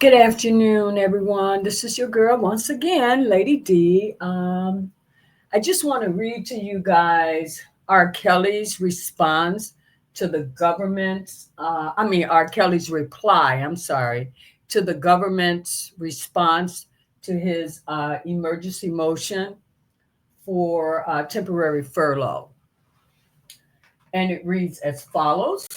Good afternoon, everyone. This is your girl once again, Lady D. I just want to read to you guys R. Kelly's response to the government's, R. Kelly's reply, I'm sorry, to the government's response to his emergency motion for temporary furlough. And it reads as follows.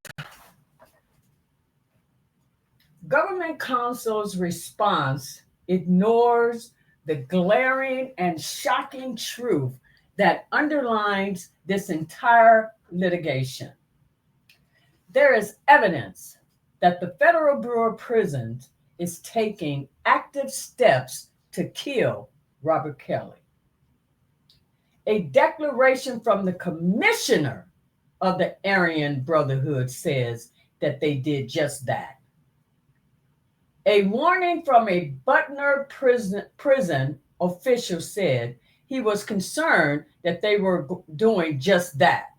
Government counsel's response ignores the glaring and shocking truth that underlines this entire litigation. There is evidence that the Federal Bureau of Prisons is taking active steps to kill Robert Kelly. A declaration from the commissioner of the Aryan Brotherhood says that they did just that. A warning from a Butner prison official said he was concerned that they were doing just that.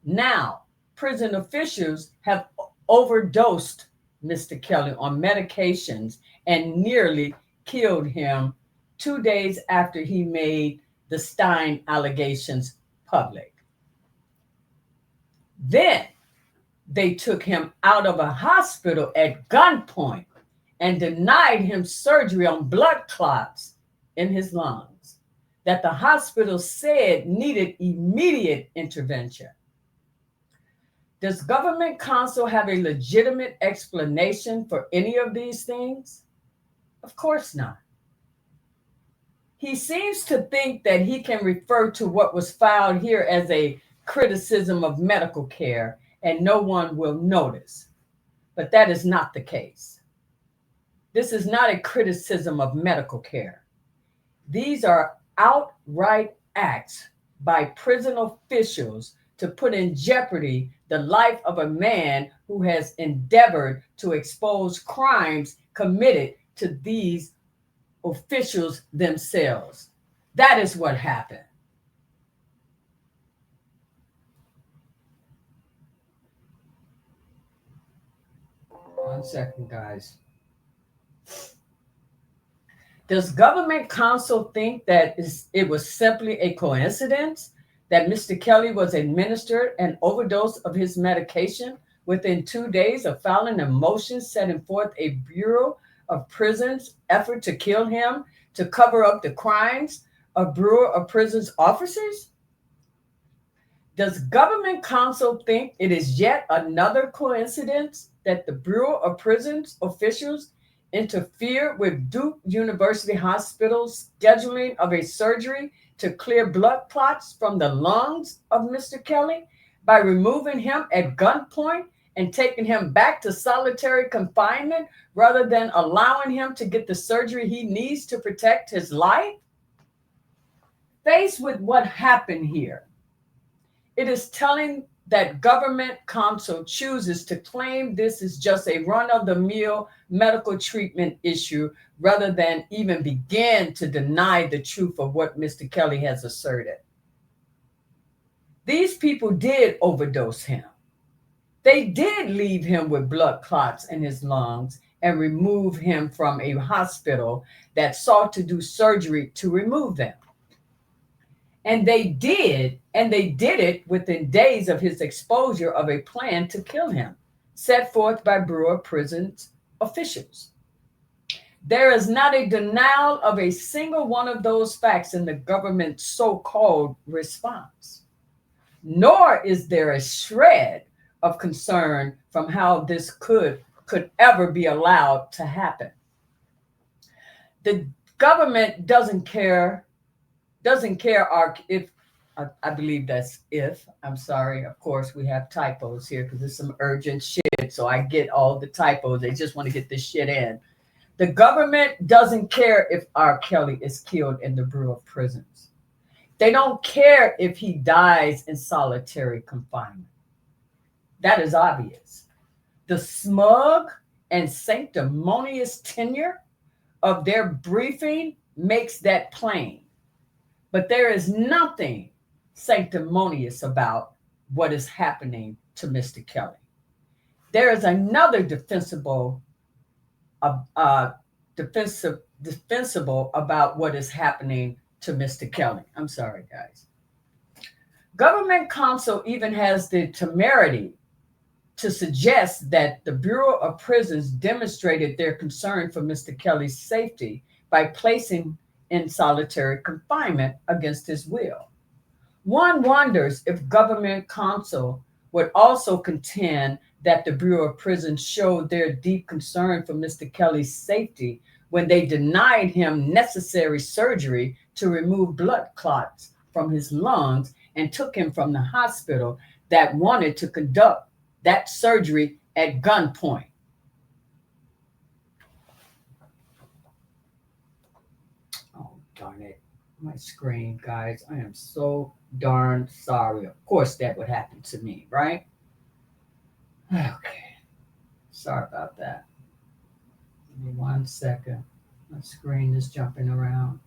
Now, prison officials have overdosed Mr. Kelly on medications and nearly killed him 2 days after he made the Stein allegations public. Then they took him out of a hospital at gunpoint and denied him surgery on blood clots in his lungs that the hospital said needed immediate intervention. Does government counsel have a legitimate explanation for any of these things? Of course not. He seems to think that he can refer to what was filed here as a criticism of medical care and no one will notice. But that is not the case. This is not a criticism of medical care. These are outright acts by prison officials to put in jeopardy the life of a man who has endeavored to expose crimes committed to these officials themselves. That is what happened. One second, guys. Does government counsel think that it was simply a coincidence that Mr. Kelly was administered an overdose of his medication within 2 days of filing a motion setting forth a Bureau of Prisons effort to kill him to cover up the crimes of Bureau of Prisons officers? Does government counsel think it is yet another coincidence that the Bureau of Prisons officials interfere with Duke University Hospital's scheduling of a surgery to clear blood clots from the lungs of Mr. Kelly by removing him at gunpoint and taking him back to solitary confinement rather than allowing him to get the surgery he needs to protect his life? Faced with what happened here, it is telling that government counsel chooses to claim this is just a run-of-the-mill medical treatment issue rather than even begin to deny the truth of what Mr. Kelly has asserted. These people did overdose him. They did leave him with blood clots in his lungs and remove him from a hospital that sought to do surgery to remove them. And they did it within days of his exposure of a plan to kill him, set forth by Bureau of Prisons officials. There is not a denial of a single one of those facts in the government's so-called response, nor is there a shred of concern from how this could ever be allowed to happen. The government doesn't care if, I believe that's if, I'm sorry, of course we have typos here because there's some urgent shit, so I get all the typos, they just want to get this shit in. The government doesn't care if R. Kelly is killed in the Bureau of Prisons. They don't care if he dies in solitary confinement. That is obvious. The smug and sanctimonious tenure of their briefing makes that plain. But there is nothing sanctimonious about what is happening to Mr. Kelly. There is another defensible defensible about what is happening to Mr. Kelly. I'm sorry, guys. Government counsel even has the temerity to suggest that the Bureau of Prisons demonstrated their concern for Mr. Kelly's safety by placing in solitary confinement against his will. One wonders if government counsel would also contend that the Bureau of Prisons showed their deep concern for Mr. Kelly's safety when they denied him necessary surgery to remove blood clots from his lungs and took him from the hospital that wanted to conduct that surgery at gunpoint. Oh, darn it. My screen, guys. I am so darn sorry. Of course, that would happen to me, right? Okay. Sorry about that. Give me 1 second. My screen is jumping around.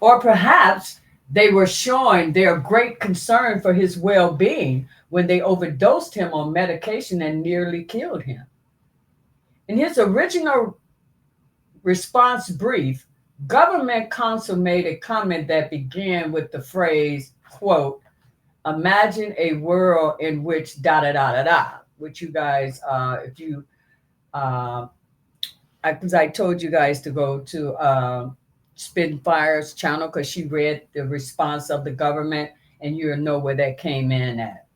Or perhaps they were showing their great concern for his well-being when they overdosed him on medication and nearly killed him. In his original response brief, government counsel made a comment that began with the phrase, quote, "Imagine a world in which da da da da da," which you guys, if you, because I told you guys to go to Spitfire's channel because she read the response of the government, and you'll know where that came in at.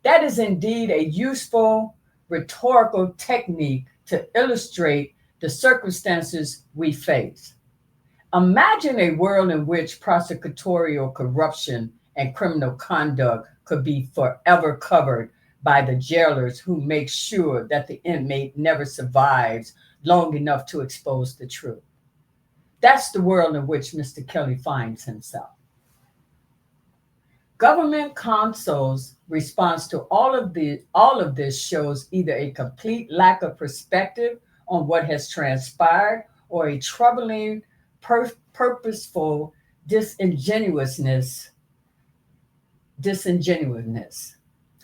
That is indeed a useful rhetorical technique to illustrate the circumstances we face. Imagine a world in which prosecutorial corruption and criminal conduct could be forever covered by the jailers who make sure that the inmate never survives long enough to expose the truth. That's the world in which Mr. Kelly finds himself. Government counsel's response to all of this shows either a complete lack of perspective on what has transpired or a troubling, purposeful disingenuousness.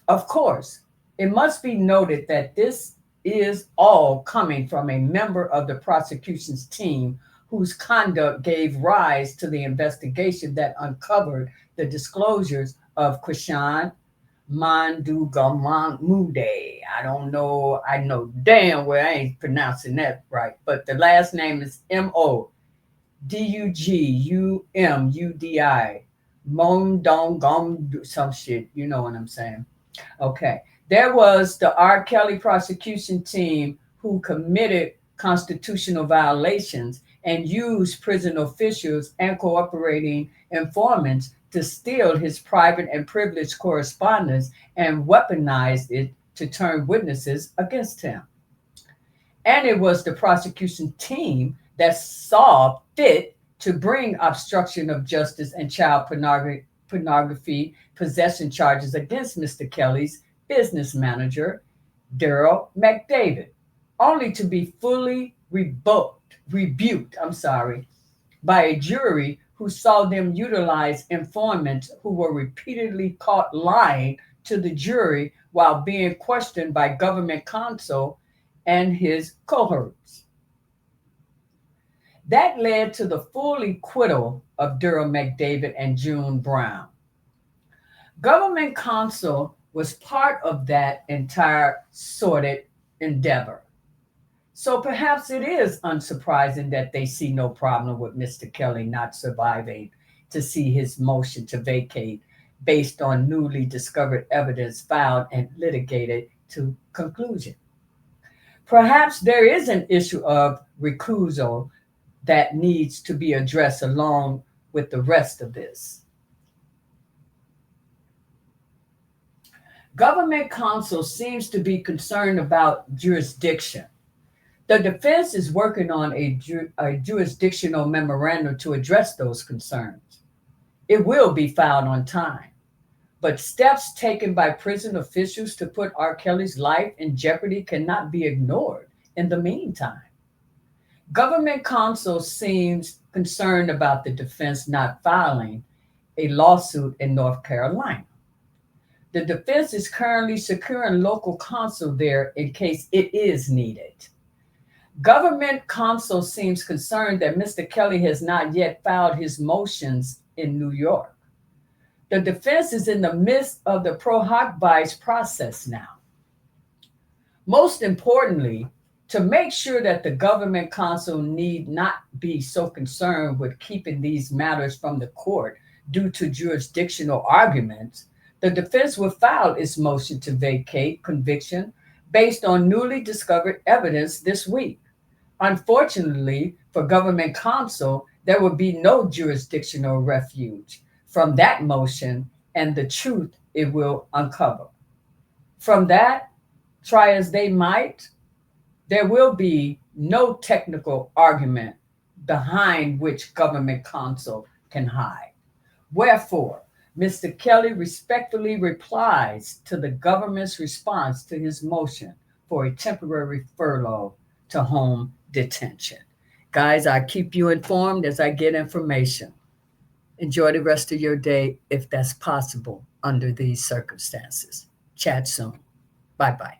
Of course, it must be noted that this is all coming from a member of the prosecution's team whose conduct gave rise to the investigation that uncovered the disclosures of Krishan Mandugamude. I don't know. I know damn well I ain't pronouncing that right, but the last name is Modugumudi. Mondongom, some shit. You know what I'm saying? Okay. There was the R. Kelly prosecution team who committed constitutional violations and used prison officials and cooperating informants to steal his private and privileged correspondence and weaponized it to turn witnesses against him. And it was the prosecution team that saw fit to bring obstruction of justice and child pornography possession charges against Mr. Kelly's business manager, Daryl McDavid, only to be fully rebuked by a jury who saw them utilize informants who were repeatedly caught lying to the jury while being questioned by government counsel and his cohorts. That led to the full acquittal of Daryl McDavid and June Brown. Government counsel was part of that entire sordid endeavor. So perhaps it is unsurprising that they see no problem with Mr. Kelly not surviving to see his motion to vacate based on newly discovered evidence found and litigated to conclusion. Perhaps there is an issue of recusal that needs to be addressed along with the rest of this. Government counsel seems to be concerned about jurisdiction. The defense is working on a jurisdictional memorandum to address those concerns. It will be filed on time, but steps taken by prison officials to put R. Kelly's life in jeopardy cannot be ignored in the meantime. Government counsel seems concerned about the defense not filing a lawsuit in North Carolina. The defense is currently securing local counsel there in case it is needed. Government counsel seems concerned that Mr. Kelly has not yet filed his motions in New York. The defense is in the midst of the pro hoc vice process now. Most importantly, to make sure that the government counsel need not be so concerned with keeping these matters from the court due to jurisdictional arguments, the defense will file its motion to vacate conviction based on newly discovered evidence this week. Unfortunately, for government counsel, there will be no jurisdictional refuge from that motion and the truth it will uncover. From that, try as they might, there will be no technical argument behind which government counsel can hide. Wherefore, Mr. Kelly respectfully replies to the government's response to his motion for a temporary furlough to home detention. Guys, I keep you informed as I get information. Enjoy the rest of your day if that's possible under these circumstances. Chat soon. Bye-bye.